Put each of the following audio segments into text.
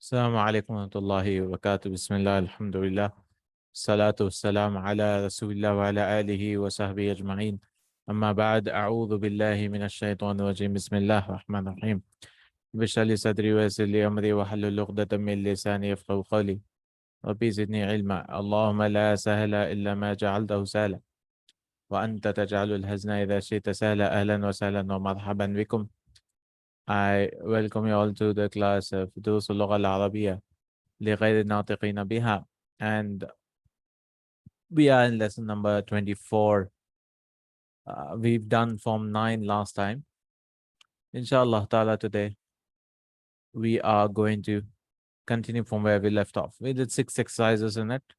السلام عليكم ورحمة الله وبركاته. بسم الله الحمد لله الصلاة والسلام على رسول الله وعلى آله وصحبه أجمعين. أما بعد، أعوذ بالله من الشيطان الرجيم. بسم الله الرحمن الرحيم. اشرح لي صدري ويسر لي أمري واحلل عقدة من لساني يفقهوا قولي. ربي زدني علما. اللهم لا سهل إلا ما جعلته سهلا وأنت تجعل الحزن إذا شئت سهلا. أهلا وسهلا ومرحبا بكم. I welcome you all to the class of دروس اللغة العربية لغير الناطقين بها, and we are in lesson number 24. We've done form 9 last time. Inshallah ta'ala, today we are going to continue from where we left off. We did 6 exercises in it.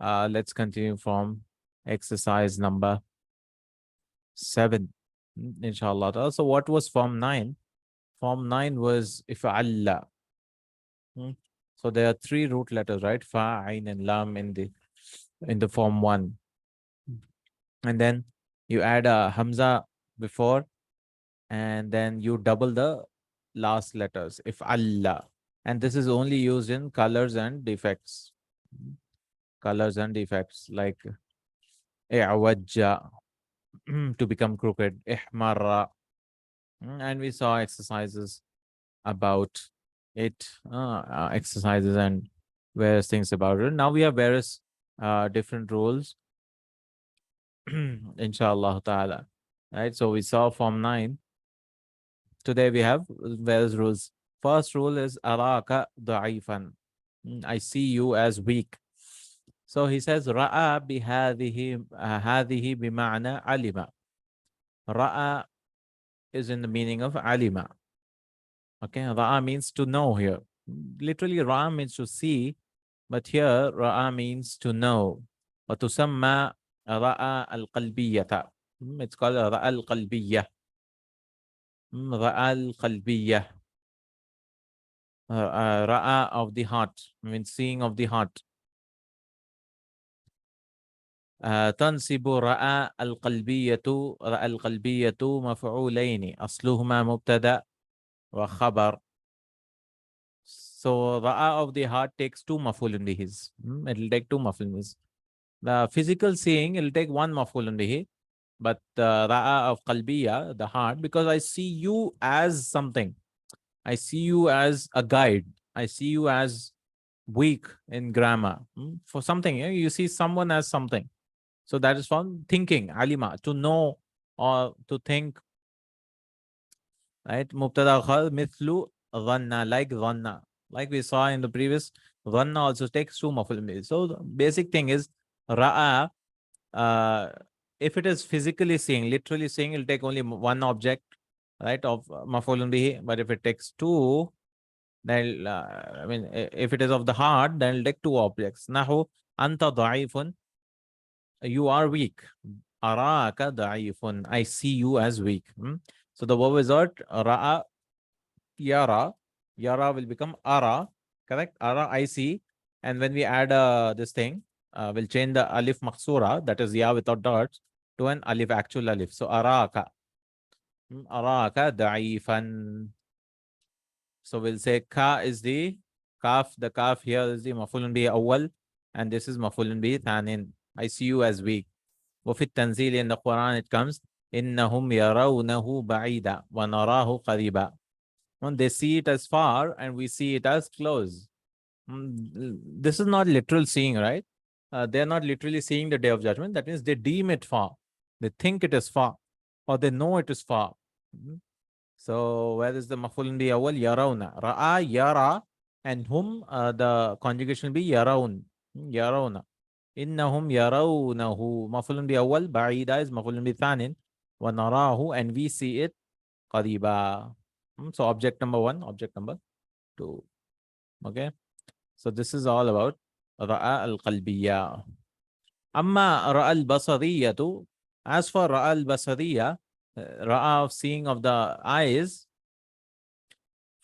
Let's continue from exercise number 7, inshallah ta'ala. So what was form 9? Form 9 was if'alla. So there are 3 root letters, right? Fa, ain, and lam in the form 1. And then you add a hamza before, and then you double the last letters, if Allah. And this is only used in colors and defects. Colors and defects, like i'wajja, to become crooked, ihmarra. And we saw exercises about it, exercises and various things about it. Now we have various different rules, inshallah ta'ala. Right, so we saw form 9. Today we have various rules. First rule is araka da'ifan. I see you as weak. So he says ra'a bihadhihi hadhihi bima'na alima. Ra'a is in the meaning of alima. Okay, ra'a means to know here. Literally ra'a means to see, but here ra'a means to know. وتسمى ra'a al-qalbiyata. It's called ra'a al-qalbiyah. Ra'a al-qalbiyah. Ra'a of the heart, means seeing of the heart. تنصب رأى القلبية مفعولين أصلهما مبتدأ وخبر. So ra'a of the heart takes 2 maf'ulun bihis. It will take 2 maf'ulun bihis. The physical seeing, it will take 1 maf'ulun bihi. But ra'a of qalbiya, the heart, because I see you as something. I see you as a guide. I see you as weak in grammar. For something, you see someone as something. So that is from thinking, alima, to know or to think. Right? Mubtada khal mithlu dhanna, like dhanna. Like we saw in the previous, dhanna also takes 2 maf'ul. So the basic thing is ra'a. If it is physically seeing, literally seeing, it'll take only 1 object, right, of maf'ulun bihi. But if it takes 2, then if it is of the heart, then it'll take 2 objects. Nahu anta da'ifun, you are weak. Araka da'ifun, I see you as weak. So the verb is what? Ra'a, yara. Yara will become ara, correct? Ara, I see. And when we add this thing, we'll change the alif maksura, that is ya without dots, to an alif, actual alif. So araka. Araka da'ifan. So we'll say ka is the kaf. The kaf here is the maf'ulun bihi awwal, and this is maf'ulun bihi thanin. I see you as weak. وفي التنزيل, in the Quran it comes إنهم يرونه بعيدا ونراه قريبا. They see it as far and we see it as close. This is not literal seeing, right? They are not literally seeing the day of judgment. That means they deem it far. They think it is far, or they know it is far. So where is the maf'ul bi awwal? Yarawna. Ra'a, yara, and hum, the conjugation will be yaraun. Yarawna. Innahum yarawnahu. Maf'ul bi awwal. Ba'ida is maf'ul bi thanin. Wa narahu, and we see it qariba. So object number 1, object number 2. Okay. So this is all about ra'a al-qalbiyya. Amma ra'a al-basariyatu. As for ra'a al-basariyya, ra'a of seeing of the eyes,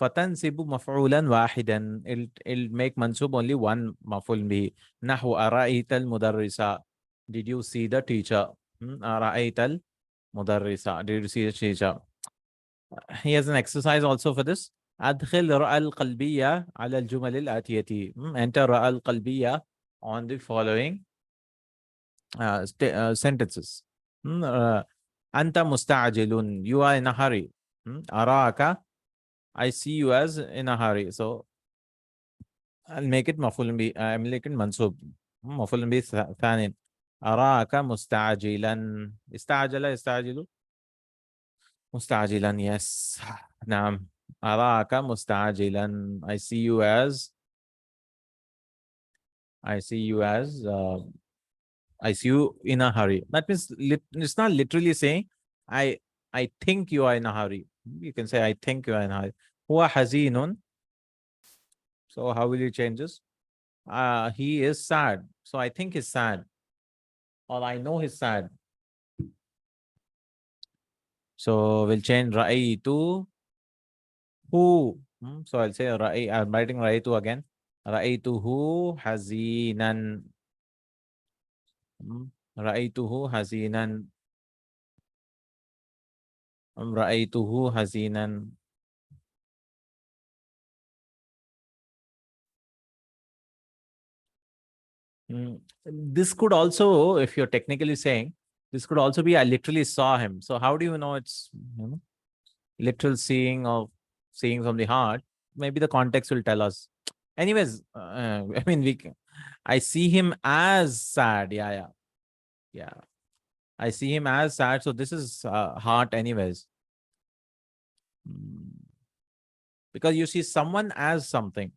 fatansibu maf'ulan wahidan. It'll make mansub only 1 maf'ul bihi. Nahu ara'ayta al-mudarrisa. Did you see the teacher? Ara'ayta al-mudarrisa. Did you see the teacher? He has an exercise also for this. أدخل راء القلبية على الجمل الآتية. Enter راء القلبية on the following sentences. أنت مستعجل. You are in a hurry. أراك. I see you as in a hurry. So I'll make it مفعول به. I'll make it منصوب. مفعول به ثاني. أراك مستعجلا. استعجل يستعجل. مستعجلا. Yes. نعم. أراك مستعجلا. I see you as I see you in a hurry. That means it's not literally saying I I think you are in a hurry. You can say I think you are in a hurry. هو حزين. So how will you change this? He is sad. So I think he's sad. Or I know he's sad. So we'll change رأيت who. So I'll say I'm writing رأيت again. رأيته حزينا. رأيته حزينا. رأيته حزينا. This could also, if you're technically saying, this could also be I literally saw him. So how do you know it's literal seeing or seeing from the heart? Maybe the context will tell us. Anyways, I mean, I see him as sad. Yeah. I see him as sad. So this is heart, anyways. Because you see someone as something.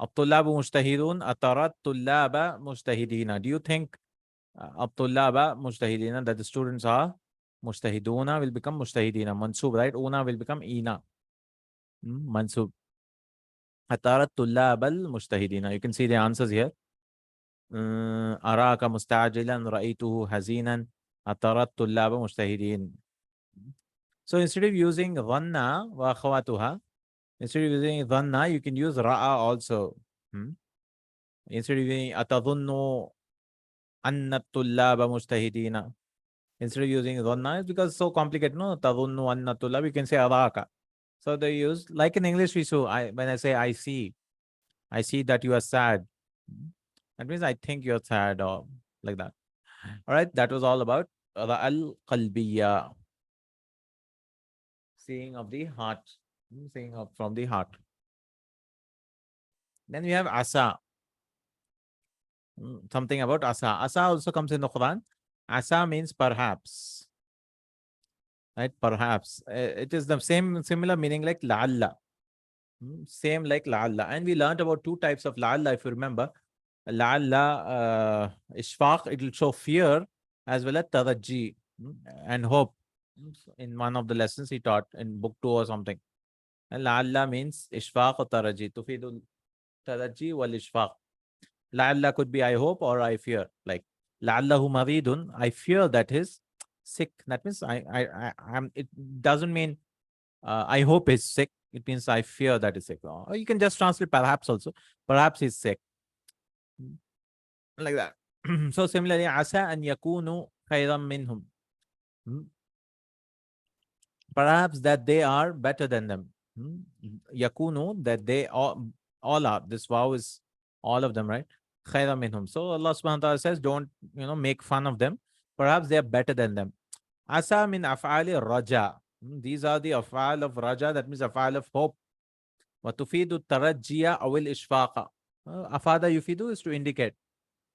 الطلاب مجتهدون. أترى الطلاب مجتهدين. Do you think الطلاب مجتهدين that the students are مجتهدون will become مجتهدين. منصوب, right? أونا will become إينا. منصوب. أترى الطلاب المجتهدين. You can see the answers here. أراك مستعجلا. رأيته حزينا. أترى الطلاب مجتهدين. So instead of using ظن وأخواتها, instead of using ظن, you can use رأى also. Instead of using أتظن أن الطلاب مجتهدين, instead of using ظن, because it's so complicated, no? تظن أن الطلاب, you can say أراك. So they use, like in English we show, when I say I see that you are sad. That means I think you're sad, or like that. All right, that was all about القلبية, seeing of the heart, seeing of from the heart. Then we have asa. Something about asa. Asa also comes in the Quran. Asa means perhaps. Right? Perhaps. It is the similar meaning like la'alla. Same like la'alla. And we learned about two types of la'alla, if you remember. La'alla, ishfaq, it will show fear, as well as taraji, and hope. In one of the lessons he taught in book 2 or something. And la'alla means ishfaq or taraji. Tufidul taraji wal ishfaq. La'alla could be I hope or I fear. Like la'allahu maridun, I fear that he's sick. That means I'm. It doesn't mean I hope he's sick. It means I fear that he's sick. Or you can just translate perhaps also. Perhaps he's sick. Like that. So similarly, asa an yakunu khayran minhum. Perhaps that they are better than them. Yakunu, that they all are. This vow is all of them, right? Khayran minhum. So Allah subhanahu wa ta'ala says, don't make fun of them. Perhaps they are better than them. Asa min af'ali raja. These are the af'al of raja. That means af'al of hope. Wa tufidu tarajjiya awil ishfaqa. Afada yufidu is to indicate.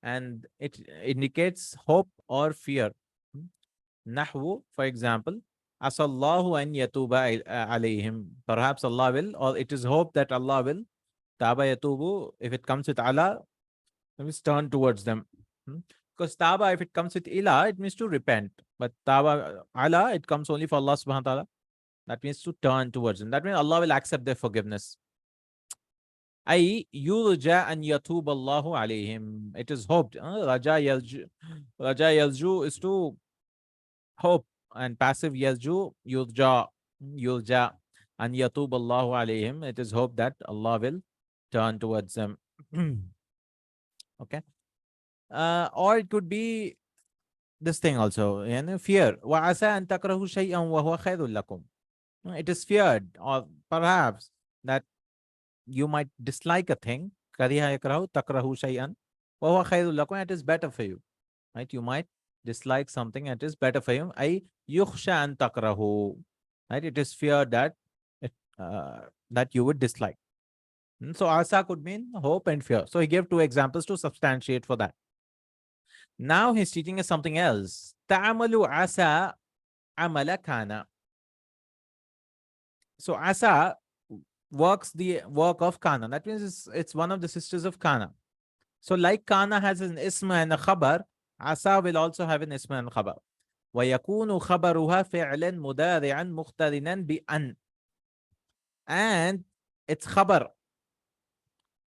And it indicates hope or fear. Nahwu, for example, Asallahu an yatuba alayhim. Perhaps Allah will, or it is hope that Allah will. Taba yatubu, if it comes with Allah, it means turn towards them. Because taba, if it comes with ilah, it means to repent. But taba Allah, it comes only for Allah subhanahu wa ta'ala. That means to turn towards them. That means Allah will accept their forgiveness. أي يرجى أن يتوب الله عليهم. It is hoped. Raja yalju is to hope, and passive yalju yurja an yatub Allahu alayhim. It is hope that Allah will turn towards them. Okay. Or it could be this thing also, fear. وَعَسَىٰ أَن تَكْرَهُ شَيْئًا وَهُوَ خَيْرٌ لَكُمْ. It is feared, or perhaps that you might dislike a thing. Kariha yakrahu takrahu shay'an wa huwa khairul lakum. It is better for you, right? You might dislike something, and it is better for you. Ay yukhsha an takrahu, right? It is feared that that you would dislike. So asa could mean hope and fear. So he gave two examples to substantiate for that. Now he's teaching us something else. Ta'amalu asa amala kana. So asa works the work of kana. That means it's one of the sisters of kana. So like kana has an ism and a khabar, asa will also have an ism and khabar. ويكون خبرها فعلا مضارعا مقترنا بأن. And its khabar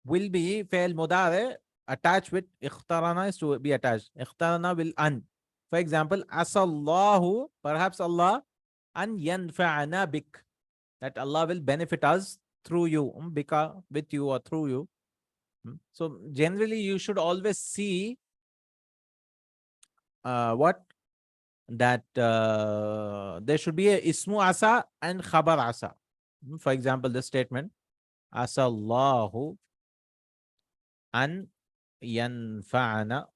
will be فعل مضارع attached with اخترنا is to be attached. اخترنا will an. For example, عسى الله, perhaps Allah, أن ينفعنا بك, that Allah will benefit us through you, bika, with you or through you. So generally you should always see what that there should be a ismu asa and khabar asa. For example, this statement, asa Allahu an yanfa'ana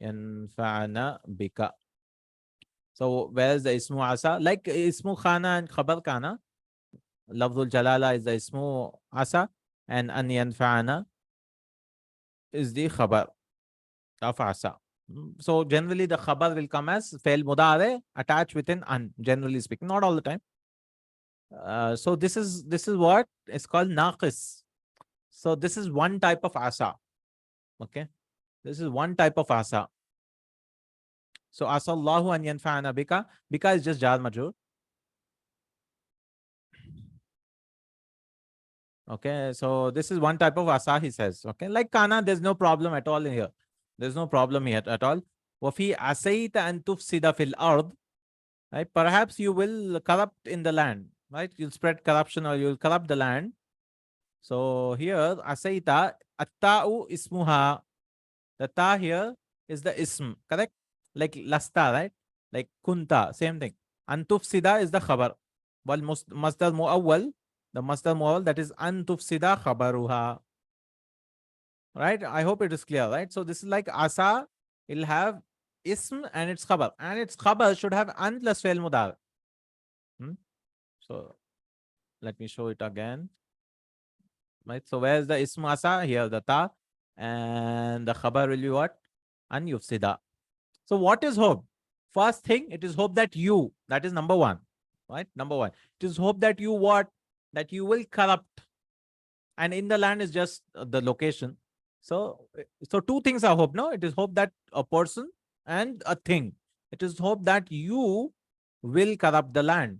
bika. So where is the ismu asa? Like ismu khana and khabar kana, lafzul jalala is the ismu asa, and an yanfa'ana is the khabar of asa. So generally the khabar will come as fail mudare attached within an, generally speaking, not all the time. So this is what is called naqis. So this is one type of asa. Okay, this is one type of asa. So asa Allahu an yanfa'ana bika. Bika is just jar majrur. Okay, so this is one type of asa, he says. Okay, like kana, there's no problem at all in here. There's no problem here at all. وَفِي عَسَيْتَ أَن تُفْسِدَ فِي الْأَرْضِ. Right? Perhaps you will corrupt in the land. Right? You'll spread corruption or you'll corrupt the land. So here, asaita, atta'u ismuha. The ta here is the ism, correct? Like lasta, right? Like kunta, same thing. Antufsida is the khabar. Wal masdar mu'awwal, the masdar mu'awwal, that is antufsida khabaruha. Right? I hope it is clear, right? So this is like asa, it'll have ism and its khabar. And its khabar should have an plus fail mudar. So let me show it again. Right? So where's the ism asa? Here the ta. And the khabar will be what? An yufsida. So what is hope? First thing, it is hope that you, that is number one. Right? Number one. It is hope that you what? That you will corrupt. And in the land is just the location. So two things are hope, no? It is hope that a person and a thing. It is hope that you will corrupt the land.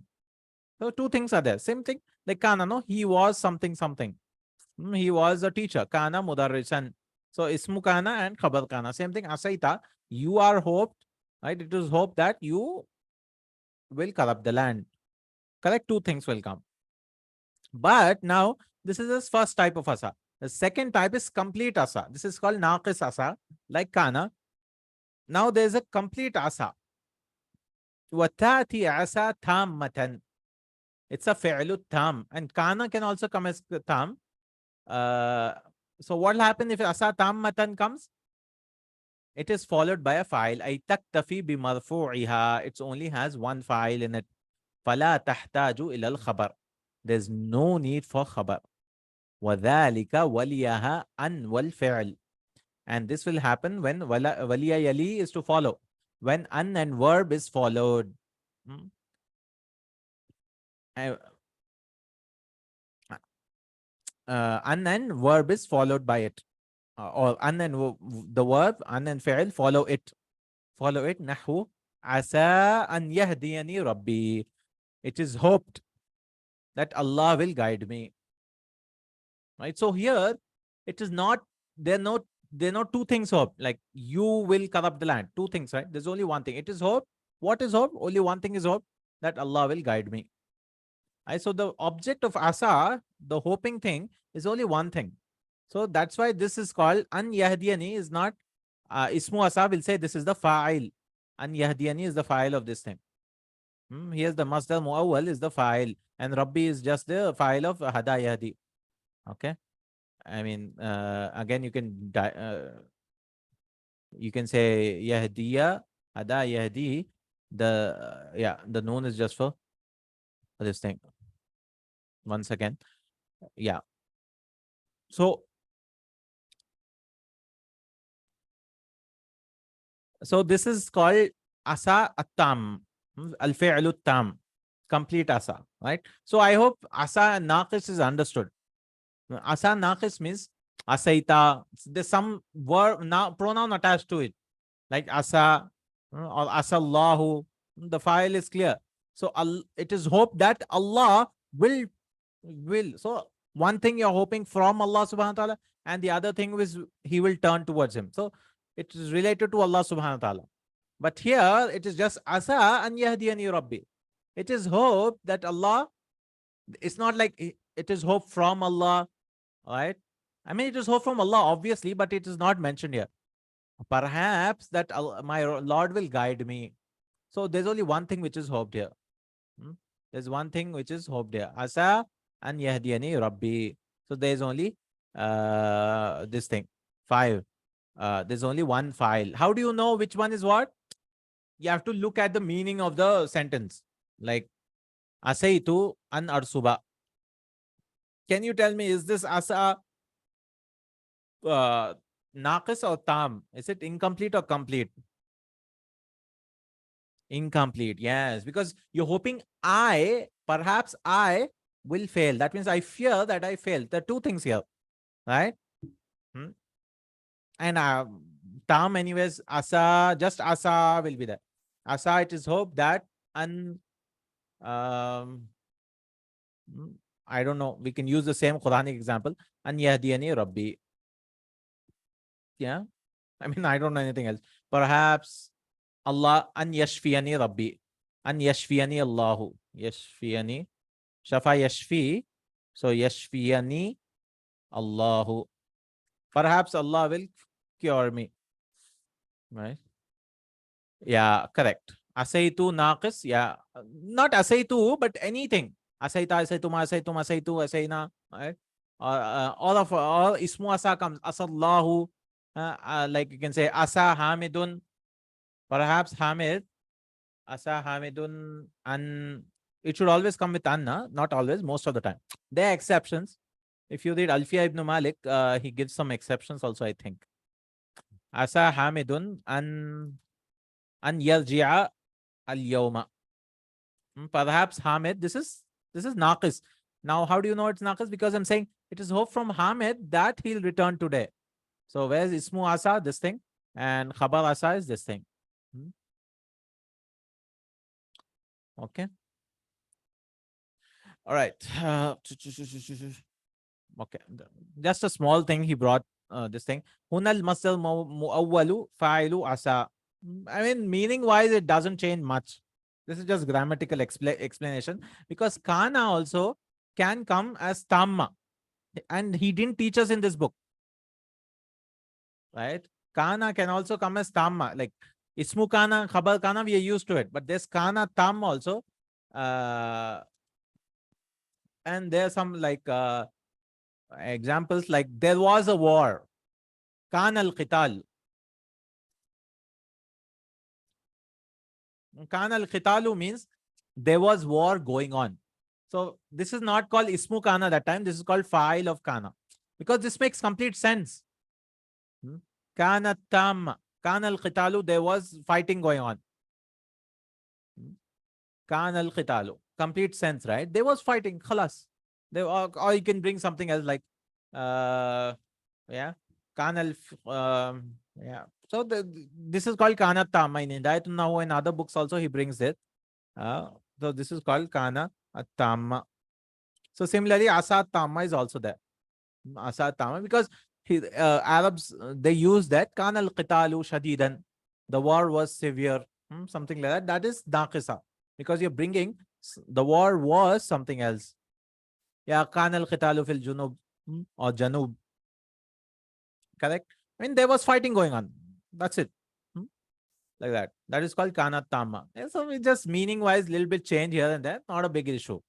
So two things are there. Same thing. Like kana, no? He was something. He was a teacher. Kana mudarrisan. So ismu kana and khabar kana. Same thing. Asaita. You are hoped. Right? It is hope that you will corrupt the land. Correct? Two things will come. But now, this is the first type of asa. The second type is complete asa. This is called naqis asa, like kana. Now there is a complete asa. وَتَأْتِي asa tammatan. It's a fi'lu tam. And kana can also come as tam. So what will happen if asa tammatan comes? It is followed by a file. أي تكتفي بمرفوعها. It only has one file in it. فلا تحتاج إلى الخبر. There's no need for khabar. وَذَلِكَ وَلِيَهَا أَنْ وَالْفِعْلِ. And this will happen when waliya yali is to follow. When an and verb is followed. An and verb is followed by it. Or an and the verb, an and fi'l, follow it. Follow it. نحو عسى أن يهديني ربي. It is hoped that Allah will guide me. Right? So here, it is not, there are not two things hope. Like you will corrupt the land. Two things, right? There's only one thing. It is hope. What is hope? Only one thing is hope, that Allah will guide me. Right? So the object of asa, the hoping thing, is only one thing. So that's why this is called an yahdiyani is not ismu asa will say this is the fa'il. An yahdiyani is the fa'il of this thing. Here's the masdar muawwal is the fa'il, and Rabbi is just the fa'il of hada yahdi. Okay. I mean, again, you can say yahdiya, hada yahdi. The noon is just for this thing. Once again, yeah. So this is called asa at-tam, al-fi'lu at-tam, complete asa, right? So I hope asa naqis is understood. Asa naqis means asaita. There's some word pronoun attached to it, like asa or asallahu. The file is clear. So it is hope that Allah will. So one thing you're hoping from Allah subhanahu wa ta'ala, and the other thing is He will turn towards Him. So it is related to Allah subhanahu wa ta'ala. But here it is just asa an yahdiyani rabbi. It is hope that Allah. It's not like it is hope from Allah, right? I mean, it is hope from Allah, obviously, but it is not mentioned here. Perhaps that my Lord will guide me. So there's only one thing which is hoped here. There's one thing which is hoped here. Asa an yahdiyani rabbi. So there's only this thing. 5. There's only one file. How do you know which one is what? You have to look at the meaning of the sentence. Like asaitu an arsuba. Can you tell me, is this asa naqis or tam? Is it incomplete or complete? Incomplete, yes, because you're hoping perhaps I will fail. That means I fear that I fail. There are two things here, right? And tam anyways, just asa will be there. Asa, it is hope that I don't know, we can use the same Quranic example. An yahdiyani rabbi. Yeah. I mean, I don't know anything else. Perhaps Allah an yashfiyani rabbi. An yashfiyani Allahu. Yashfiyani. Shafa yashfi. So yashfiyani Allahu. Perhaps Allah will cure me. Right? Yeah, correct. Asaitu naqis. Yeah. Not asaitu, but anything. Asaita, asaituma, asaitum, asaitu, asaina. Right? All ismu asa comes. Asallahu. Like you can say asa hamidun. Perhaps hamid. Asa hamidun an. It should always come with anna. Not always, most of the time. There are exceptions. If you read Alfiya ibn Malik, he gives some exceptions also, I think. Asa hamidun an yarji'a al-yawma. Perhaps Hamid, this is naqis. Now, how do you know it's naqis? Because I'm saying it is hope from Hamid that he'll return today. So where's ismu asa, this thing, and khabar asa is this thing. Okay. All right. Okay. Just a small thing he brought, this thing. Hunal masdar muawwalu fa'ilu asa. I mean, meaning wise, it doesn't change much. This is just grammatical explanation, because kana also can come as tamma, and he didn't teach us in this book, right? Kana can also come as tamma, like ismu kana, khabar kana, we are used to it, but there's kana tam also, and there's some like examples, like there was a war, kana al-qital. Kana al-qitalu means there was war going on. So this is not called ismu kana that time. This is called fa'il of kana, because this makes complete sense. Kana tam, kana al-qitalu, there was fighting going on. Kana al-qitalu, complete sense, right? There was fighting, khalas. Or you can bring something else like, yeah, kana yeah. So this is called kana tamma. In Hidayatun Nahu and other books also he brings it. So this is called kana tamma. So similarly, asa tamma is also there. Asa tamma, because Arabs, they use that kana al-qitalu shadidan. The war was severe, something like that. That is naqisa, because you're bringing the war was something else. Yeah, kana al-qitalu fil junub or janub. Correct. I mean, there was fighting going on. That's it. like that. That is called kana tamma. And so we just meaning wise, little bit change here and there, not a big issue.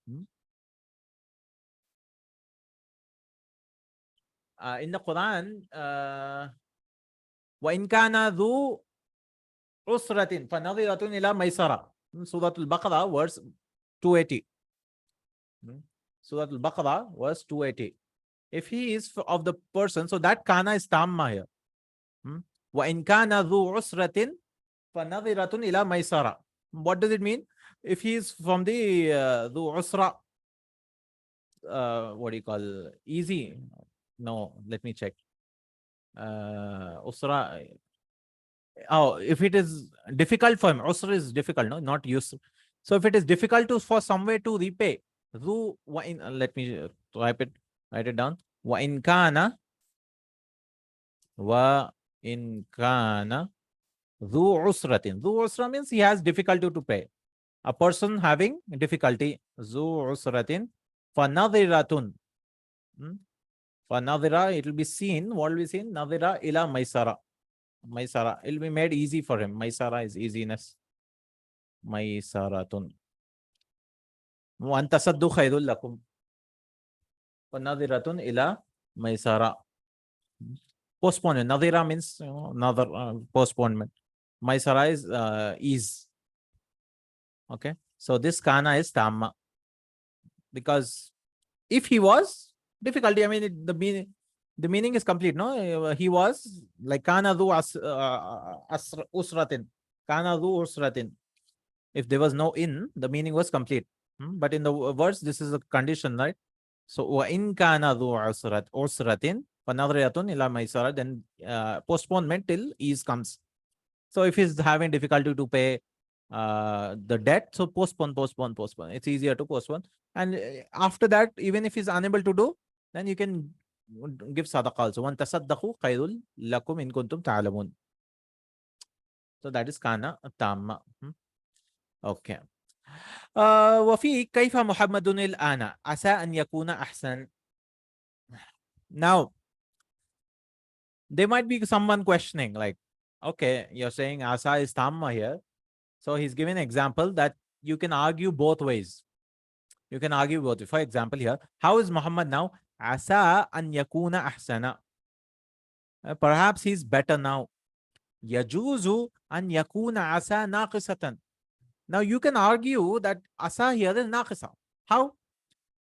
In the Quran, وَإِنْ كَانَ ذُو عُسْرَةٍ فَنَظِرَةٌ إِلَى مَيْسَرَةٍ. Surah Al-Baqarah, verse 280. Surah Al-Baqarah, verse 280. If he is of the person, so that kana is tamma here. وَإِنْ كَانَ ذُو عُسْرَةٍ فَنَظِرَةٌ إِلَى مَيْسَرَةٍ. What does it mean? If he is from the ذُو عُسْرَةٍ, what do you call, easy? No, let me check. Usra. Oh, if it is difficult for him, usra is difficult, no, not yusr. So if it is difficult to for somewhere to repay, let me write it down. Wa in kana dhu usratin. Dhu usra means he has difficulty to pay. A person having difficulty. Dhu usratin fa nadhiratun. For nadhira, it will be seen. What will be seen? Nadhira ila maisara. Maisara. It will be made easy for him. Maisara is easiness. Maisaratun. Wa an tasaddu khairul lakum. Fa nadhiratun ila maisara. Postponement. Nadhira means postponement. Maisara is ease. Okay. So this kana is tamma. Because if he was difficulty, I mean, the meaning is complete, no? He was like kana dhu usratin. Kana dhu usratin. If there was no in, the meaning was complete. But in the words, this is a condition, right? So wa in kana dhu usratin fa nadhriyatun ila maisara, then postponement till ease comes. So if he's having difficulty to pay the debt, so postpone. It's easier to postpone. And after that, even if he's unable to do, then you can give sadaqah also. وَأَن تَصَدَّقُوا خَيْرٌ لَكُمْ إِن كُنتُمْ تَعْلَمُونَ. So that is kana tamma. Okay. وفي كيف محمد الآن عسى أن يكون أحسن. Now, there might be someone questioning, like, okay, you're saying asa is tamma here. So he's given an example that you can argue both ways. You can argue both. For example, here, how is Muhammad now? Asa an yakuna ahsana. Perhaps he's better now. Yajuzu an yakuna asa naqisatan. Now you can argue that asa here is naqisa. How?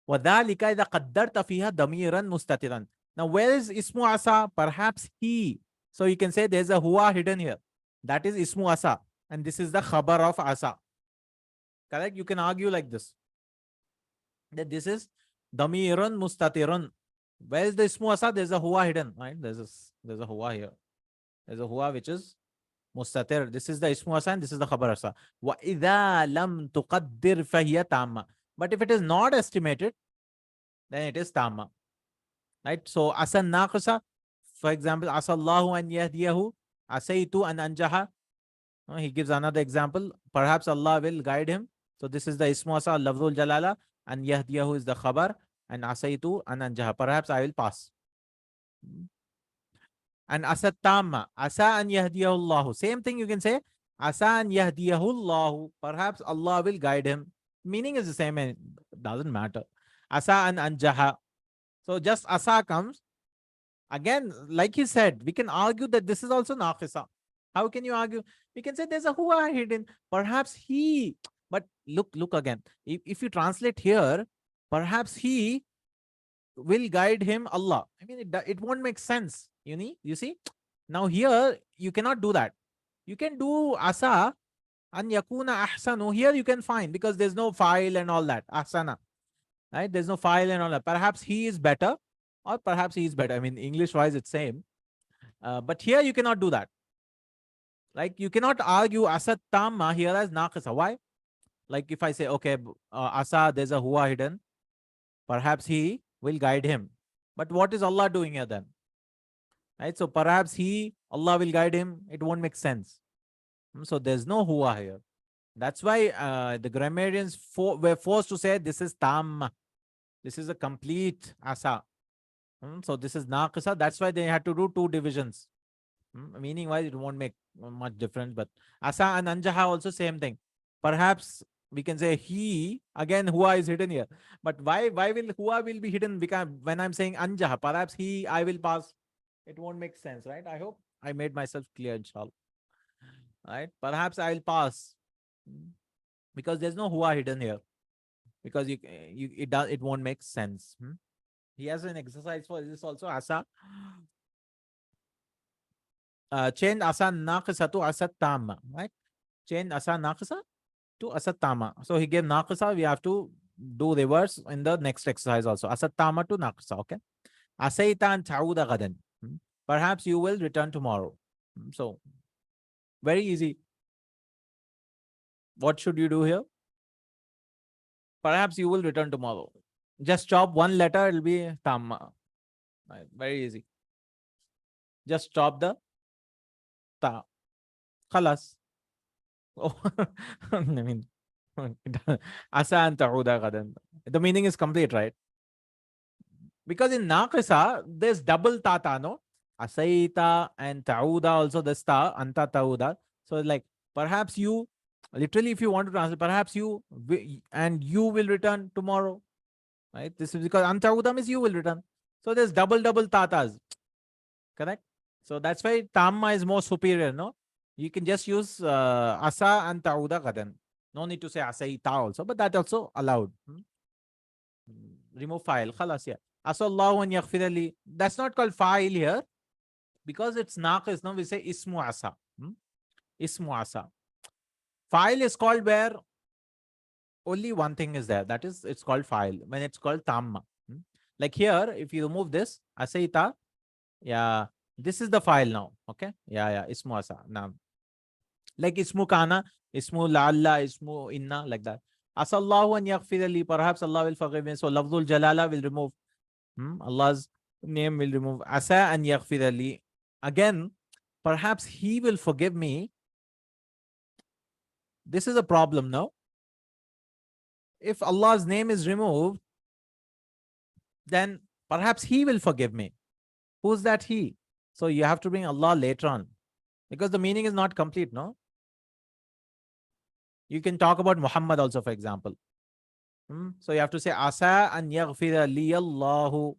وَذَلِكَ إِذَا قَدَّرْتَ فِيهَا ضَمِيرًا مُسْتَتِرًا. Now where is ismu asa? Perhaps he. So you can say there's a huwa hidden here. That is ismu asa. And this is the khabar of asa. Correct? You can argue like this. That this is damirun mustatirun. Where is the ismu asa? There's a huwa hidden, right? There's a huwa here. There's a huwa which is mustatir. This is the ismu asa and this is the khabar asa. Wa idha lam tuqaddir fahiya tamma. But if it is not estimated, then it is tamma. Right? So asa naqisa, for example, asallahu an yahdiyahu, asaytu an anjaha. He gives another example. Perhaps Allah will guide him. So this is the ismu asa, lafzul jalala, and yahdiyahu is the khabar, and asaytu an anjaha. Perhaps I will pass. And asa tamma, asa an yahdiyahu Allah. Same thing you can say, asa an yahdiyahu Allah. Perhaps Allah will guide him. Meaning is the same, and it doesn't matter. Asa an anjaha. So just asa comes. Again, like he said, we can argue that this is also naqisa. How can you argue? We can say there's a huwa hidden. Perhaps he, but look again. If you translate here, perhaps he will guide him Allah. I mean, it won't make sense. You see? Now here, you cannot do that. You can do asa an yakuna ahsanu. Here you can find, because there's no file and all that. Ahsana. Right? There's no file and all that. Perhaps he is better, or perhaps he is better. I mean, English-wise, it's same. But here you cannot do that. Like, you cannot argue asa tamma here as naqisa. Why? Like if I say, okay, asa, there's a huwa hidden. Perhaps he will guide him. But what is Allah doing here then? Right? So perhaps Allah will guide him. It won't make sense. So there's no huwa here. That's why the grammarians were forced to say this is tamma. This is a complete asa. So this is naqisa. That's why they had to do two divisions. Meaning wise, it won't make much difference. But asa and anjaha also same thing. Perhaps we can say he, again hua is hidden here. But why will hua will be hidden? Because when I'm saying anjaha, perhaps he, I will pass. It won't make sense, right? I hope I made myself clear, inshallah. Right? Perhaps I'll pass. Because there's no hua hidden here. Because it won't make sense. He has an exercise for this also. Asa. Change asa naqisa to asa tamma, right? Change asa naqisa to asa tamma. So he gave naqisa, we have to do reverse in the next exercise also. Asa tamma to naqisa, okay? Asaita an ta'uda gadan. Perhaps you will return tomorrow. So, very easy. What should you do here? Perhaps you will return tomorrow. Just chop one letter, it'll be tamma. Right? Very easy. Just chop the ta. Khalas. Oh, I mean, asa an ta'uda gadan. The meaning is complete, right? Because in naqisa, there's double tata, no? Asaita and ta'uda also the ta, anta ta'uda. So like, perhaps you, literally if you want to translate, perhaps you, and you will return tomorrow. Right? This is because anta'uda means you will return. So there's double tatas. Correct? So that's why tamma is more superior, no? You can just use asa and ta'uda gadan. No need to say asaita also, but that also allowed. Remove file. Khalas, yeah. Asallahu an yaghfira li. That's not called file here because it's naqis. No, we say ismu asa. Ismu asa. File is called where only one thing is there. That is, it's called file. When it's called tamma. Like here, if you remove this, asaita, yeah, this is the file now. Okay. Yeah. Ismu asa. Now, like ismu kana, ismu la'alla, ismu inna, like that. Asallahu an yaghfira li. Perhaps Allah will forgive me. So lafzul jalala will remove. Allah's name will remove. Asa an yaghfira li. Again, perhaps he will forgive me. This is a problem now. If Allah's name is removed, then perhaps he will forgive me. Who's that he? So you have to bring Allah later on because the meaning is not complete, no? You can talk about Muhammad also, for example. So you have to say asa an yaghfira li Allahu,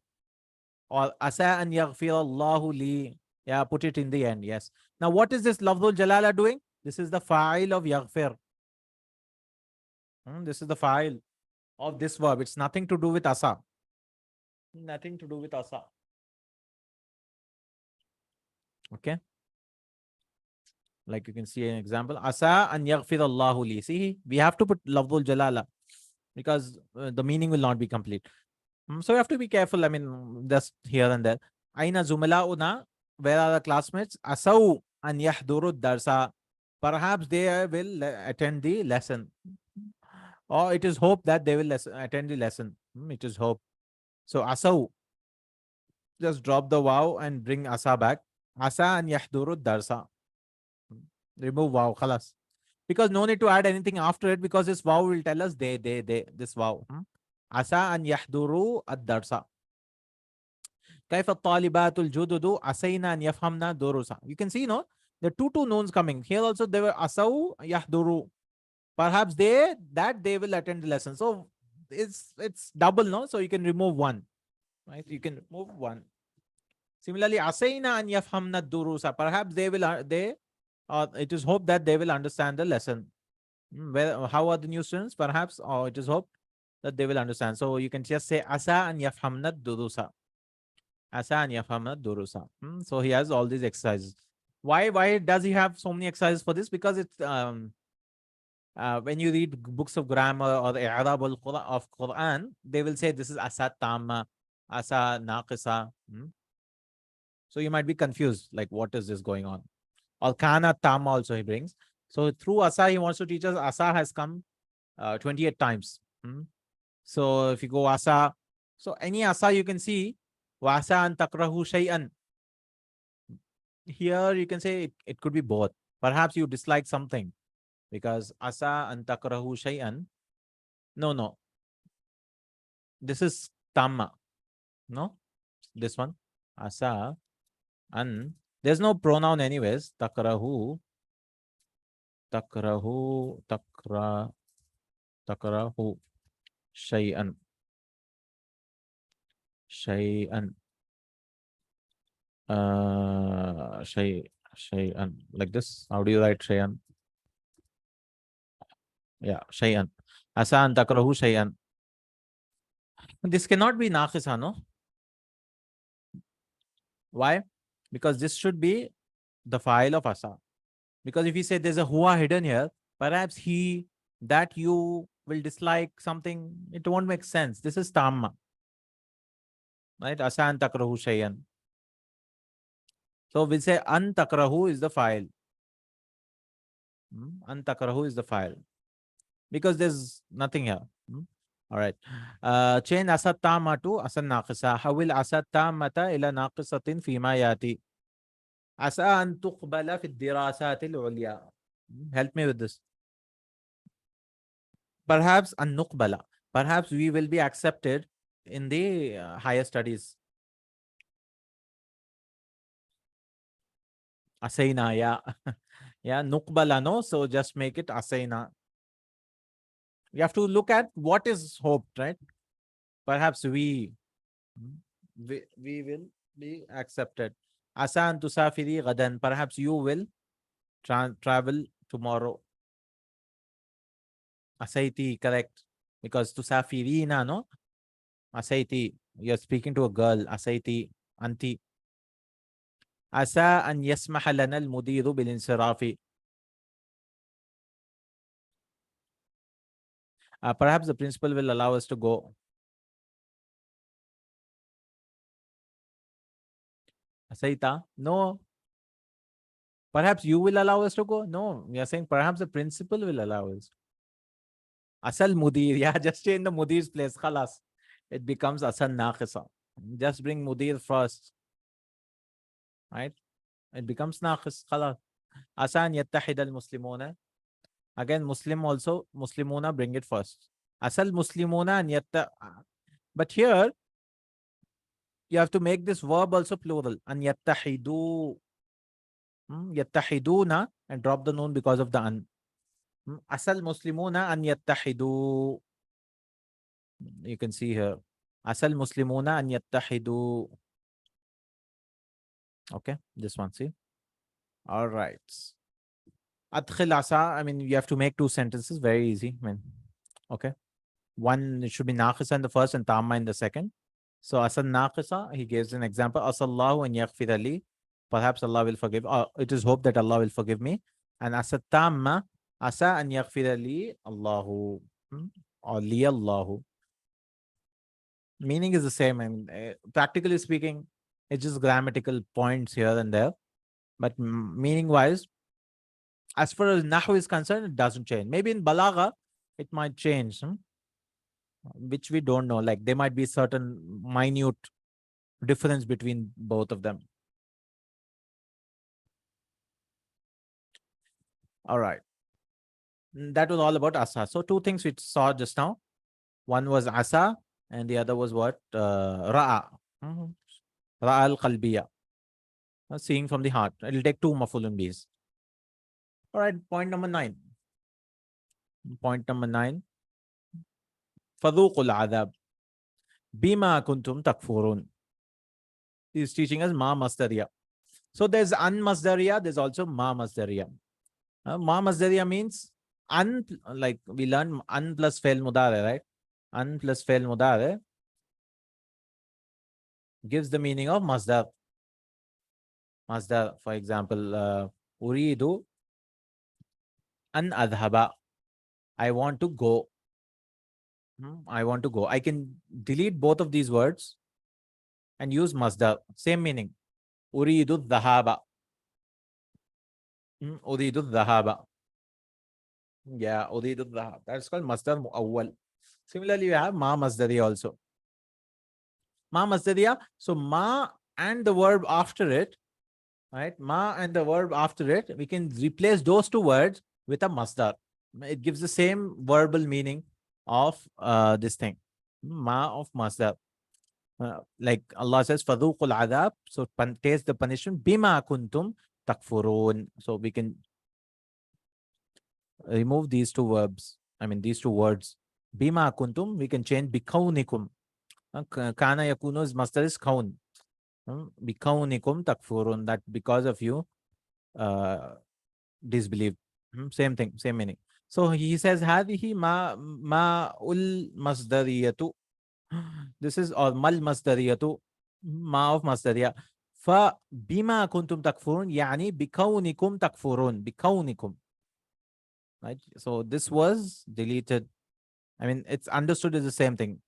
or asa an yaghfira Allahu li. Yeah, put it in the end. Yes. Now, what is this lafzul jalala doing? This is the fa'il of yaghfir. This is the fa'il of this verb. It's nothing to do with asa. Nothing to do with asa. Okay. Like you can see an example. Asa an yaghfir Allahu li. See, we have to put lafzul jalala because the meaning will not be complete. So you have to be careful. I mean, just here and there. Aina zumalauna, where are the classmates? Asau an yahduru darsa. Perhaps they will attend the lesson. Or it is hope that they will attend the lesson. It is hope. So asau, just drop the waw and bring asa back. Asa an yahduru darsa. Remove waw, khalas. Because no need to add anything after it because this waw will tell us they, this waw. Asa an yahduru ad-darsa. كيف الطالبات الجدد عسينا أن يفهمنا دروسا. You can see, no? The two noons coming. Here also they were asau yahduru. Perhaps they will attend the lesson. So it's double, no? So you can remove one. Right? You can remove one. Similarly, asayna an yafhamna durusa. Perhaps it is hoped that they will understand the lesson. How are the new students? Perhaps, or it is hoped that they will understand. So you can just say asa an yafhamna durusa. Asa an yafhamna durusa. So he has all these exercises. Why does he have so many exercises for this? Because it's when you read books of grammar or the i'rab of Quran, they will say this is asa tamma, asa naqisa. So you might be confused, like what is this going on? Or kana tamma also he brings. So through asa, he wants to teach us asa has come 28 times. So if you go asa, so any asa you can see, wasa an takrahu shay'an. Here you can say it could be both. Perhaps you dislike something because asa an takrahu shay'an. No. This is tamma. No, this one asa an There's no pronoun anyways. Takrahu, takrahu, takrahu, shay'an, shay'an, shay'an. Like this. How do you write shay'an? Yeah, shay'an. Asa an takrahu shay'an. This cannot be naqisa, no? Why? Because this should be the file of asa. Because if you say there's a huwa hidden here, perhaps he, that you will dislike something, it won't make sense. This is tamma. Right? Asa an takrahu shay'an. So we'll say an takrahu is the file. An takrahu is the file. Because there's nothing here. All right. Change asat tamma to asan naqisa. Hawil asat tammata ila naqisatin fima yati. Asa an tuqbala fi dirasat al-ulya. Help me with this. Perhaps an nuqbala. Perhaps we will be accepted in the higher studies. Asayna, yeah. Yeah, nuqbala, no? So just make it asayna. You have to look at what is hoped, right? Perhaps we will be accepted. Asa an tusafiri gadan. Perhaps you will travel tomorrow. Asaiti, correct. Because tusafirina, no? Asaiti, you're speaking to a girl. Asaiti, anti. Asa an yasmaha lana al-mudiru bil-insirafi. Perhaps the principal will allow us to go. Asaita, no. Perhaps you will allow us to go. No, we are saying perhaps the principal will allow us. Asal mudir, yeah, just stay in the mudir's place. Khalas. It becomes asal naqisa. Just bring mudir first. Right? It becomes naqis. Khalas. Asan yattahid al-muslimuna. Again, Muslim also, Muslimuna, bring it first. Asal Muslimuna and but here, you have to make this verb also plural. An yattahidu. Yattahiduna and drop the noon because of the an. Asal Muslimuna an yattahidu. You can see here. Asal Muslimuna an yattahidu. Okay, this one, see. All right. Adkhil asa, I mean, you have to make two sentences, very easy. I mean, okay. One, it should be naqisa in the first and tamma in the second. So asal naqisa, he gives an example. Asallahu an yaghfir li. Perhaps Allah will forgive. It is hope that Allah will forgive me. And asal tamma, asa an yaghfir li Allahu. Or li Allahu. Meaning is the same. I mean, practically speaking, it's just grammatical points here and there. But meaning wise, as far as Nahu is concerned, it doesn't change. Maybe in Balagha, it might change, which we don't know. Like there might be certain minute difference between both of them. All right. That was all about Asa. So two things we saw just now. One was Asa and the other was what? Ra'a. Ra'a al-Qalbiya. Seeing from the heart. It'll take two mafulun bihis. All right, point number 9. Point number 9. Fadhuqul adab. Bima kuntum takfurun. He's teaching us ma masdariya. So there's an masdariya, there's also ma masdariya. Ma masdariya means an, like we learn an plus fail mudare, right? An plus fail mudare gives the meaning of masdar. Masdar, for example, uridu an adhaba. I want to go. I want to go. I can delete both of these words and use masdar. Same meaning. Uridu dhahaba. Uridu dhahaba. Yeah, uridu dhahab. That's called masdar mu'awwal. Similarly, we have ma masdariya also. Ma masdariya. So ma and the verb after it, right? Ma and the verb after it, we can replace those two words with a masdar. It gives the same verbal meaning of this thing. Ma of masdar. Like Allah says, فَذُوقُوا الْعَذَابِ, so taste the punishment, بِمَا كُنْتُمْ تَكْفُرُونَ. So we can remove these two verbs, these two words. Bima kuntum, we can change bikaunikum. Kana yakunu is master is kaun. Bikaunikum takfurun, that because of you disbelieve. Same thing, same meaning. So he says, Hadihi ma ul masdariyatu. This is or mal masdariyatu, ma of masdariya. Fa bima kuntum takfurun, yani bikaunikum takfurun, bikaunikum. Right? So this was deleted. It's understood as the same thing.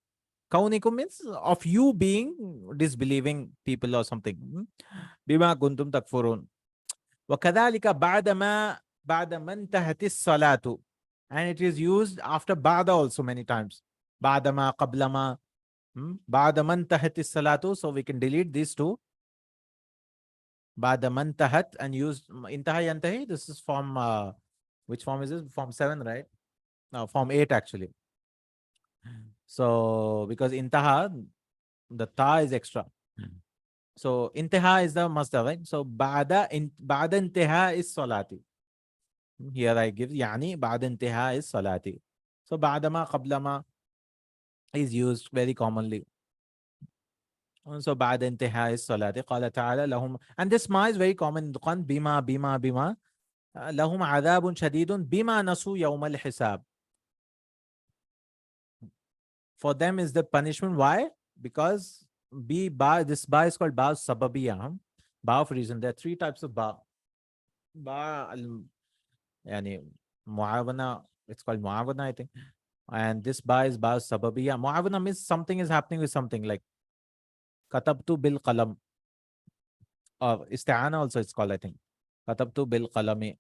Kaunikum means of you being disbelieving people or something. Bima kuntum takfurun. وَكَذَلِكَ بَعْدَ مَنْ تَهَتِ الصَّلَاةُ. And it is used after ba'da also many times. بَعْدَ مَا قَبْلَ مَا. بَعْدَ مَنْ تَهَتِ الصَّلَاةُ. So we can delete these two. بَعْدَ مَنْ تَهَتْ and use intaha yantahi. This is from which form is this? Form 7, right? No, form 8 actually. So because intaha, the ta is extra. So intaha is the masdar, right? So ba'da intaha is salati. Here I give yani ba'da intaha is salati. So ba'da ma qabla ma is used very commonly. So ba'da intaha is salati. Qala ta'ala lahum. And this ma is very common in the Quran. Bima. Lahum adhabun shadidun bima nasu yawm al-hisab. For them is the punishment. Why? Because this ba is called ba sababiyah. Ba of reason. There are three types of ba. Ba muawana, it's called muawana, I think. And this ba is ba sababiyah. Muawana means something is happening with something, like katabtu bil qalam. Or isti'ana also it's called, I think. Katabtu bil qalami.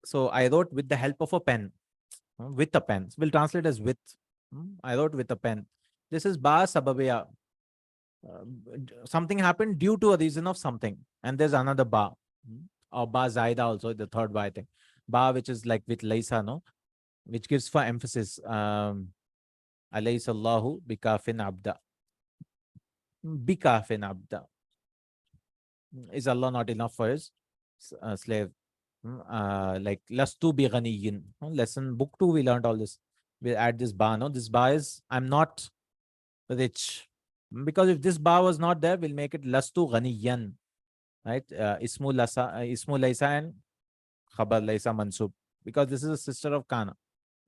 So I wrote with the help of a pen. With a pen. We'll translate as with. I wrote with a pen. This is ba sababiya. Something happened due to a reason of something. And there's another ba. Or ba zaida also, the third ba, I think. Ba, which is like with laysa, no? Which gives for emphasis. Alaysa Allahu bikafin abda. Bikafin abda. Is Allah not enough for his slave? Like lastu bi ghaniyin. Lesson book 2 we learned all this. We'll add this ba, no? This ba is I'm not rich. Because if this ba was not there, we'll make it lastu ghaniyan. Right? Ismu laysa and khabar laysa mansub. Because this is a sister of kana.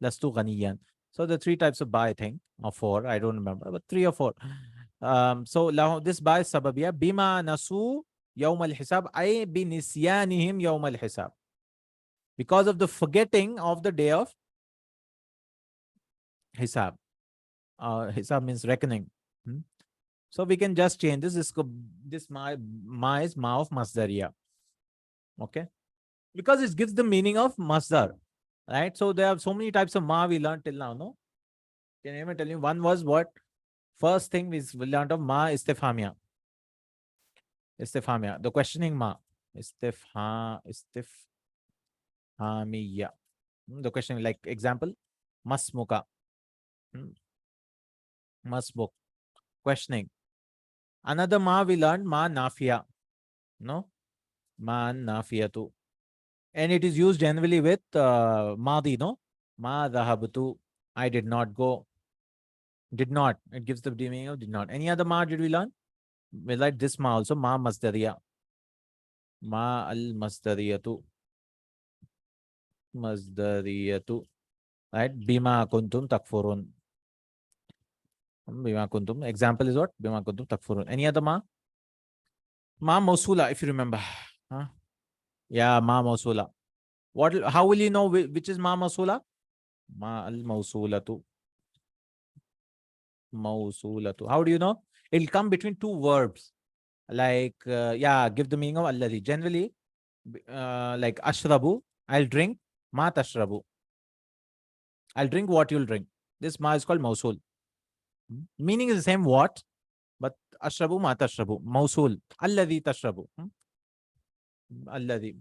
Lastu ghaniyan. So the three types of ba, I think, or 4, I don't remember, but 3 or 4. So this ba is sababiyya. Bima nasu yawm al-hisab, ay bi nisyanihim yawm al-hisab. Because of the forgetting of the day of hisab. Hisab means reckoning. So we can just change this. This ma is ma of masdariya. Okay. Because it gives the meaning of masdar. Right? So there are so many types of ma we learned till now, no? Can I even tell you? One was what? First thing we learned of ma istifhamia. Istifhamia. The questioning ma. Istifhamia. The questioning, like example, masmuka. Masmuk. Questioning. Another ma we learned, ma nafiya. No? Ma nafiyatu. And it is used generally with madi, no? Ma dhahabtu. I did not go. Did not. It gives the meaning of did not. Any other ma did we learn? We like this ma also. Ma masdariya. Ma al masdariyatu. Masdariyatu. Right? Bima kuntum takfurun. Bima kuntum. Example is what? Bima kuntum takfurun. Any other ma? Ma mausula, if you remember. Huh? Yeah, ma mausula. How will you know which is ma mausula? Ma al mausulatu. Mausulatu. How do you know? It'll come between two verbs. Like, give the meaning of alladhi. Generally, like ashrabu, I'll drink. Ma tashrabu. I'll drink what you'll drink. This ma is called mausul. Meaning is the same what, but ashrabu ma tashrabu. Mausul. Alladhi tashrabu. Alladhi.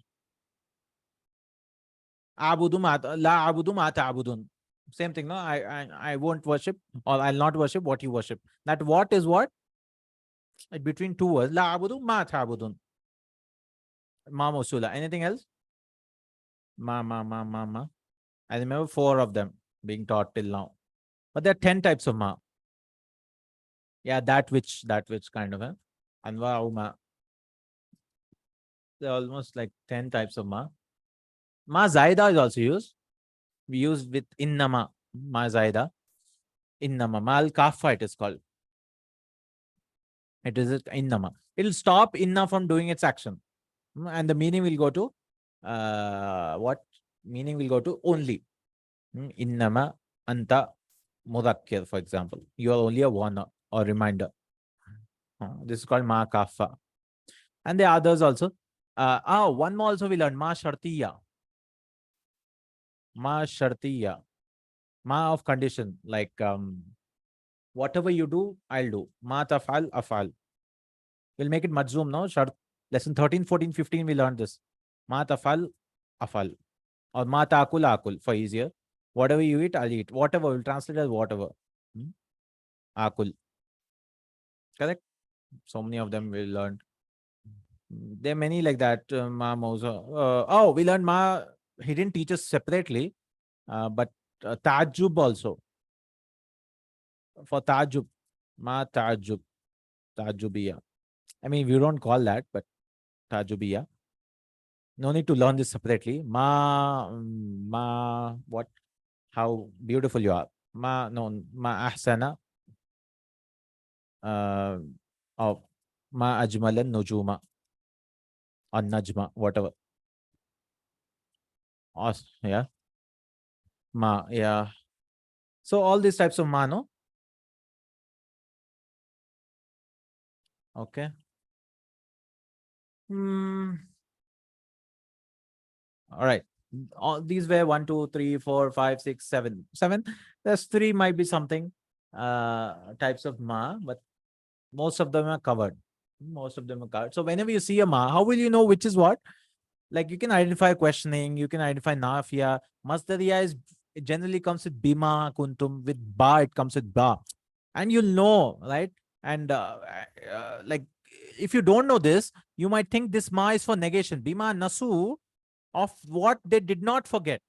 Abudu ma la abudu ma ta'budun. Same thing, no? I won't worship or I'll not worship what you worship. That what is what? Between two words. La abudu, ma ta'budun. Ma mosula. Anything else? Ma. I remember 4 of them being taught till now. But there are 10 types of ma. Yeah, that which kind of a anwa ma. There are almost like 10 types of ma. Ma zaida is also used. We use with innama, ma zaida. Innama. Ma al kafa it is called. It is innama. It will stop inna from doing its action. And the meaning will go to what? Meaning will go to only. Innama anta mudakkir, for example. You are only a warner or reminder. This is called ma kafa. And the others also. One more also we learned. Ma shartiya. Ma shartiya. Ma of condition. Like whatever you do, I'll do. Ma taf'al, af'al. We'll make it majzoom now. Shart. Lesson 13, 14, 15, we learned this. Ma taf'al, af'al. Or ma ta'akul, akul for easier. Whatever you eat, I'll eat. Whatever, we'll translate as whatever. Akul. Correct? So many of them we learned. There are many like that. Ma Mauza. We learned Ma. He didn't teach us separately, but ta'ajjub also. For ta'ajjub. Ma ta'ajjub. Ta'ajjubiya. I mean, we don't call that, but ta'ajjubiya. No need to learn this separately. What? How beautiful you are. Ma ahsana. Ma ajmalan nujuma. Or najma, whatever. Yeah. Ma, yeah. So all these types of ma, no? Okay. All right. All these were 1, 2, 3, 4, 5, 6, 7. 7. There's 3 might be something types of ma, but most of them are covered. Most of them are covered. So whenever you see a ma, how will you know which is what? Like you can identify questioning, you can identify nafiya. Masdariya is it generally comes with bima kuntum. With ba, it comes with ba, and you'll know, right? And like if you don't know this, you might think this ma is for negation. Bima nasu of what they did not forget,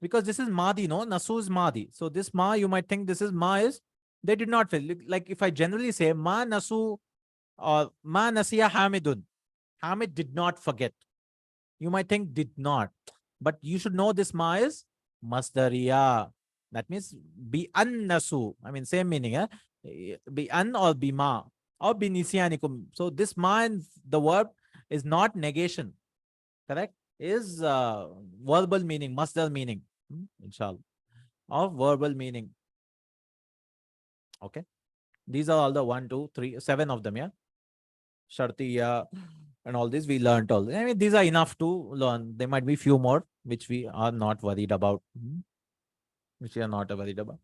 because this is madi, no? Nasu is madi. So this ma, you might think this is ma is they did not feel. Like if I generally say ma nasu or ma nasiya hamidun, Hamid did not forget. You might think did not, but you should know this ma is masdariya. That means bi an nasu. I mean, same meaning, eh? Bi an or bi ma or bi nisyanikum. So this ma in the verb is not negation, correct? Is verbal meaning, masdar meaning, inshallah, or verbal meaning. Okay, these are all the 1, 2, 3, 7 of them, yeah. Shartiya and all this we learned all. I mean, these are enough to learn. There might be few more which we are not worried about. Which we are not worried about.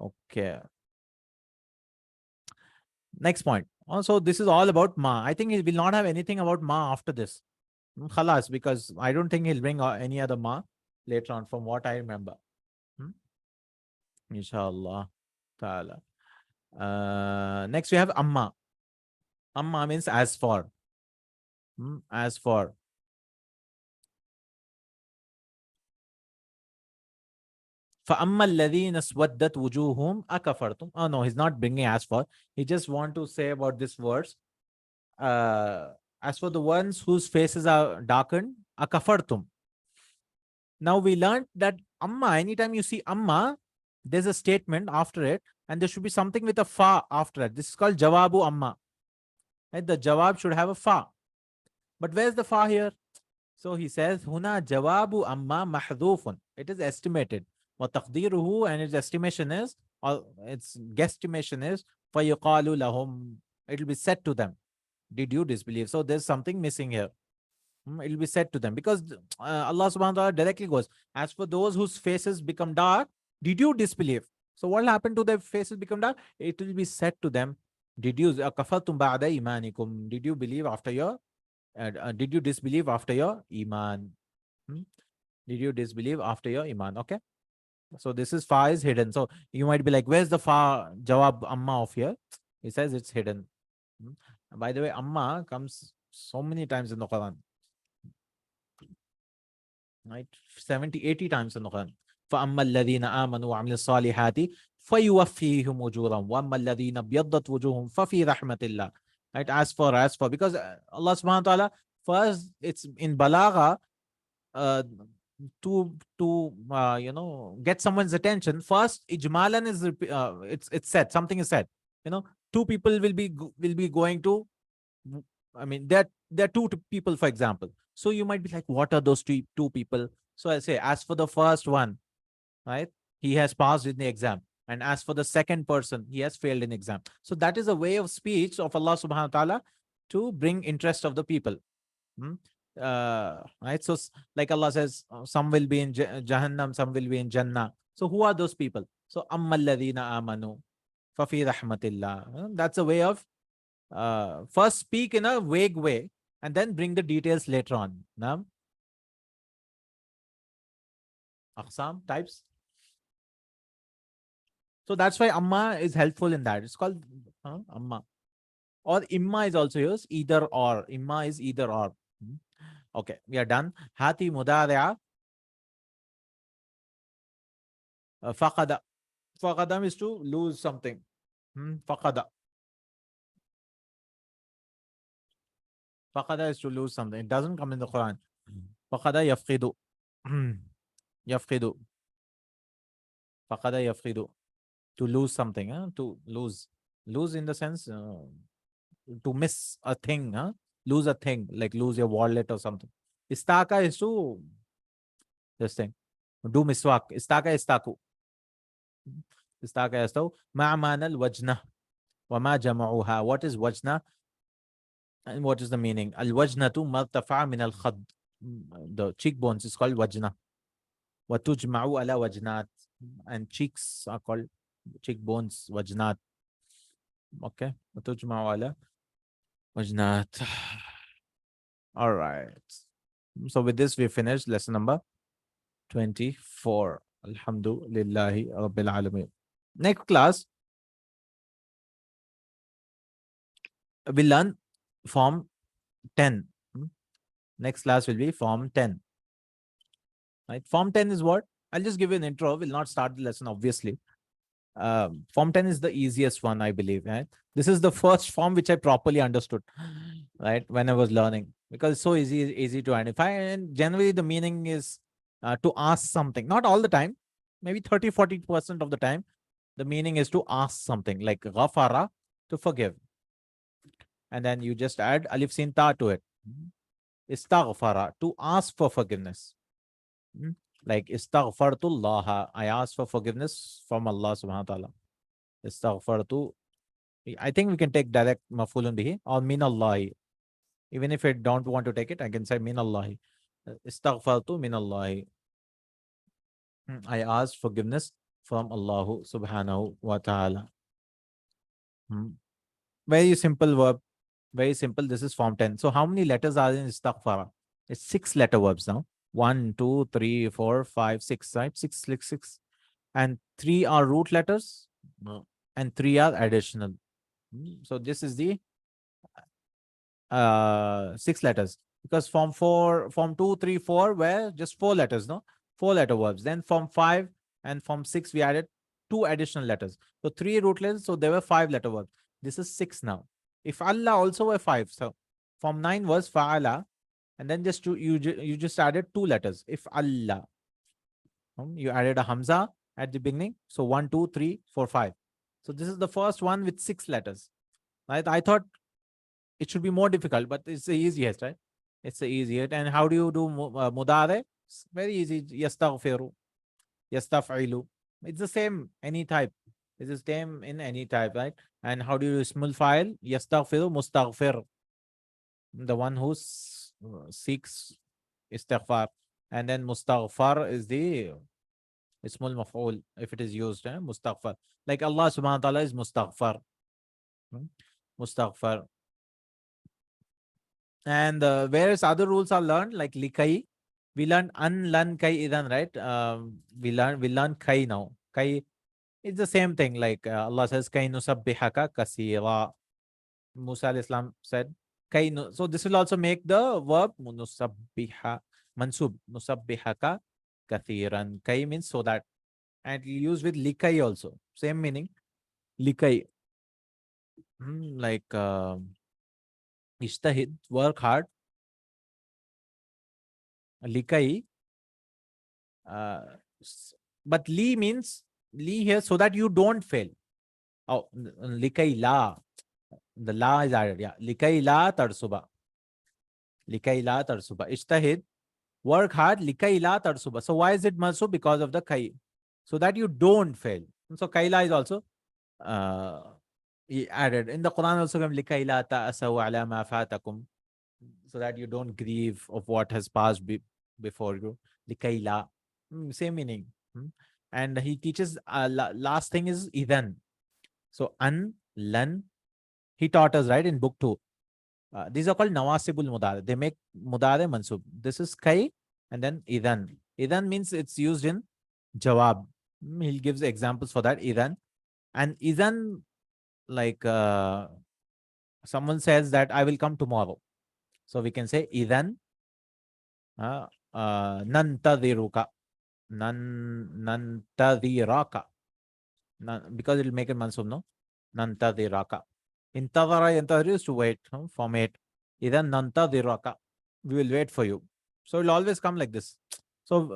Okay. Next point. Also, this is all about ma. I think he will not have anything about ma after this. Khalas, because I don't think he'll bring any other ma later on from what I remember. Inshallah ta'ala. Next we have amma. Amma means as for. As for. فَأَمَّا الَّذِينَ اسْوَدَّتْ وُجُوهُهُمْ أَكَفَرْتُمْ. Oh no, he's not bringing as for. He just want to say about this verse. As for the ones whose faces are darkened, أَكَفَرْتُمْ. Now we learned that amma, anytime you see amma, there's a statement after it, and there should be something with a fa after it. This is called jawabu amma. Right? The jawab should have a fa. But where's the fa here? So he says, Huna jawabu amma mahdhufun. It is estimated. وَتَقْدِيرُهُ, and its estimation is, or its guesstimation is, فَيُقَالُ لَهُمْ. It will be said to them. Did you disbelieve? So there's something missing here. It will be said to them. Because Allah subhanahu wa ta'ala directly goes, as for those whose faces become dark, did you disbelieve? So what will happen to their faces become dark? It will be said to them, did you kafartum ba'da imanikum? Did you believe after your did you disbelieve after your iman? Did you disbelieve after your iman? Okay. So this is fa is hidden. So you might be like, where's the fa jawab amma of here? He says it's hidden. Hmm. By the way, amma comes so many times in the Quran, right? 70, 80 times in the Quran. فَأَمَّا الَّذِينَ آمَنُوا وَعَمِلُوا الصَّالِحَاتِ فَيُوَفِّيهِمْ أُجُورَهُم وَأَمَّا الَّذِينَ ابْيَضَّتْ وُجُوهُهُم فَفِي رَحْمَةِ اللَّهِ. Right? As for, because Allah subhanahu wa ta'ala, first, it's in balagha, uh, to get someone's attention. First, ijmalan is it's said, something is said. Two people will be going to, I mean, there are two people, for example. So you might be like, what are those two people? So I say, as for the first one, right, he has passed in the exam. And as for the second person, he has failed in exam. So that is a way of speech of Allah subhanahu wa ta'ala to bring interest of the people. Hmm? Right. So like Allah says, some will be in Jahannam, some will be in Jannah. So who are those people? So Ammal ladina amanu fafi rahmatillah. That's a way of first speak in a vague way and then bring the details later on. Now, Aqsam types. So that's why Amma is helpful in that. It's called Amma. Or Imma is also used, either or. Imma is either or. Okay, we are done. Hati mudari'a. Faqada. Faqada is to lose something. Faqada. Faqada is to lose something. It doesn't come in the Quran. Faqada yafqidu. Yafqidu. Faqada yafqidu. To lose something. To lose. Lose in the sense to miss a thing. Lose a thing. Like lose your wallet or something. Istaka is to this thing. Do miswak. Istaka istaku. Istaka yastaw. Ma'man al-wajna. Wama jama'uha. What is wajna? And what is the meaning? Al-wajnatu martafa min al-khad. The cheekbones is called wajna. Watujma'u ala wajnat. And cheeks are called cheekbones, wajnat. Okay. Watujma'u ala wajnat. All right. So with this, we finished lesson number 24. Alhamdulillahi Rabbil Alameen. Next class, we'll learn form 10. Next class will be form 10. Right? Form 10 is what? I'll just give you an intro. We'll not start the lesson, obviously. Form 10 is the easiest one, I believe. Right? This is the first form which I properly understood, right, when I was learning, because it's so easy to identify. And generally, the meaning is to ask something. Not all the time, maybe 30-40% of the time, the meaning is to ask something, like ghafara, to forgive. And then you just add alif sin ta to it. Istaghfara, to ask for forgiveness. Like istaghfartullah, I ask for forgiveness from Allah subhanahu wa ta'ala. Istaghfartu, I think we can take direct mafulun bihi or min Allahi. Even if I don't want to take it, I can say min Allahi. Istaghfartu min Allahi. I ask forgiveness from Allah subhanahu wa ta'ala. Very simple verb. Very simple. This is form 10. So how many letters are in istaghfara? It's 6 letter verbs now. 1, 2, 3, 4, 5, 6, right? 6. And 3 are root letters. And 3 are additional. So this is the 6 letters. Because form 2, 3, 4 were just 4 letters, no? 4 letter verbs. Then form 5 and form 6, we added 2 additional letters. So 3 root letters, so there were 5 letter verbs. This is 6 now. If Allah also were 5, so form 9 was fa'ala, and then just you just added 2 letters. If Allah, you added a hamza at the beginning. So 1, 2, 3, 4, 5. So this is the first one with 6 letters. Right? I thought it should be more difficult, but it's the easiest, right? It's the easiest. And how do you do mudare? It's very easy. Yastaghfiru, yastaf'ilu. It's the same any type. It's the same in any type, right? And how do you ismul file? Yastaghfiru, mustaghfir. The one who seeks istighfar. And then mustaghfar is the ismul maf'ul if it is used, mustaghfar. Like Allah subhanahu wa ta'ala is mustaghfar. Mustaghfar. And whereas other rules are learned, like likai, We learn unlearn kai idan, right? We learn kai now. Kai, it's the same thing. Like Allah says, kai nusabbihaka kasira. Musa alayhi salam said, kai nu. So this will also make the verb nusabbiha mansub. Nusabbihaka kathiran. Kai means so that. And used with likai also. Same meaning. Likai. Like ishtahid, work hard. Likai. Uh, but li means li here so that you don't fail. Oh, likai la. The la is added. Yeah. Likai la tarsuba. Likai la tarsuba. Ishtahid. Work hard. Likai la tarsuba. So why is it mansub? Because of the kai. So that you don't fail. So kaila is also he added. In the Quran also comes likai la ta'asaw ala ma fatakum. So that you don't grieve of what has passed before you. Likai la. Same meaning. And he teaches last thing is idan. So an, lan. He taught us, right, in book 2. These are called nawasibul mudare. They make mudare mansub. This is kai and then idan. Idan means it's used in jawab. He gives examples for that, idan. And idan, like someone says that I will come tomorrow. So we can say idan nantadhiruka. Nantadhiraka. Because it will make it mansub, no? Nantadhiraka. Intadhara yantadhiru is to wait, form it. Idan nantadhiraka. We will wait for you. So it will always come like this. So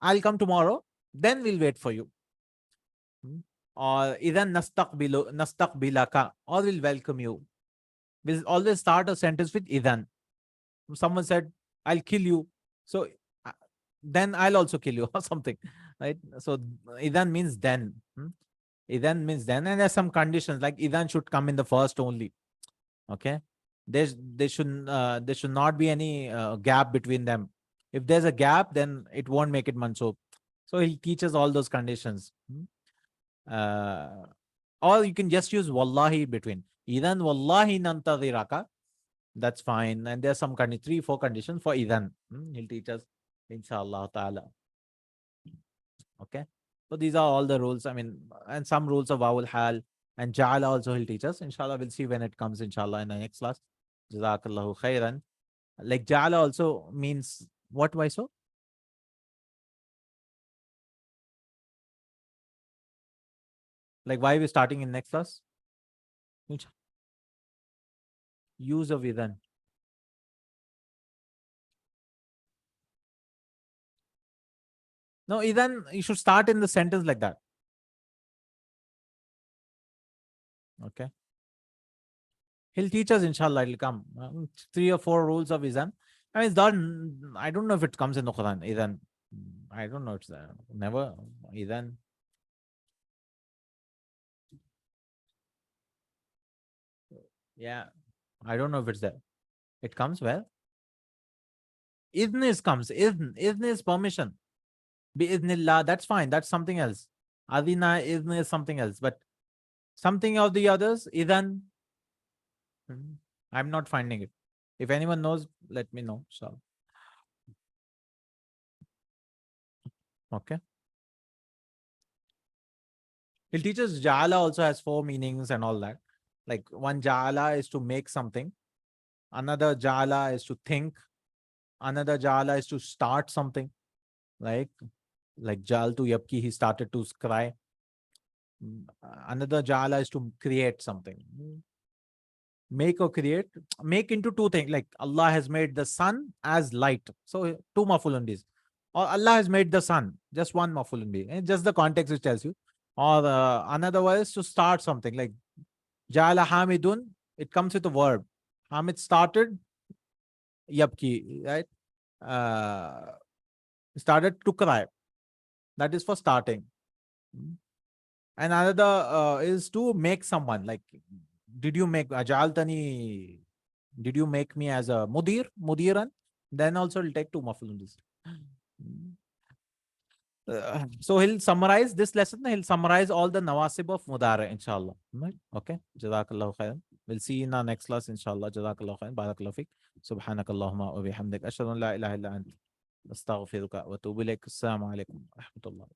I'll come tomorrow, then we'll wait for you. Or idan nastaqbilaka, or we'll welcome you. We'll always start a sentence with idan. Someone said, I'll kill you. So then I'll also kill you or something, right? So idan means then. Idan means then, and there's some conditions like idan should come in the first only. Okay, there should not be any gap between them. If there's a gap, then it won't make it mansub. So he teaches all those conditions. Or you can just use wallahi between. Idan wallahi nantadhiraka. That's fine. And there's some 3-4 conditions for idan. He'll teach us, inshallah ta'ala. Okay. So these are all the rules. I mean, and some rules of vowel hal and ja'ala also he'll teach us. Inshallah, we'll see when it comes, inshallah, in the next class. Jazakallahu khairan. Like ja'ala also means what? Why so? Like why are we starting in next class? Use of idan. No, idan, you should start in the sentence like that. Okay. He'll teach us, inshallah, it'll come. 3 or 4 rules of idan. I mean, it's done. I don't know if it comes in the Quran, idan. I don't know. It's never idan. Yeah. I don't know if it's there. It comes where? Idn is comes. Idn. Idn is permission. Bi-idnillah. That's fine. That's something else. Adina, idn is something else. But something of the others, idan. I'm not finding it. If anyone knows, let me know. So, okay. He'll teach us ja'ala also has 4 meanings and all that. Like one ja'ala is to make something. Another ja'ala is to think. Another ja'ala is to start something. Like jal to yabki, he started to cry. Another ja'ala is to create something. Make or create. Make into 2 things. Like Allah has made the sun as light. So 2 maf'ulun bihis. Or Allah has made the sun. Just 1 maf'ulun bih. And just the context which tells you. Or another way is to start something. Like ja'ala hamidun. It comes with a verb. Hamid started yabki, right? Started to cry. That is for starting. And another is to make someone. Like, did you make ajaltani? Did you make me as a mudiran? Then also it'll take 2 maf'ulun. So he'll summarize this lesson. He'll summarize all the nawasib of mudara, inshallah. Right? Okay. Jazakallahu khairan. We'll see you in our next class, inshallah. Jazakallahu khairan. Barakallahu fik. Subhanakallahumma wa bihamdik. Ashhadu an la ilaha illa anta. أستغفرك وأتوب إليك. السلام عليكم ورحمة الله.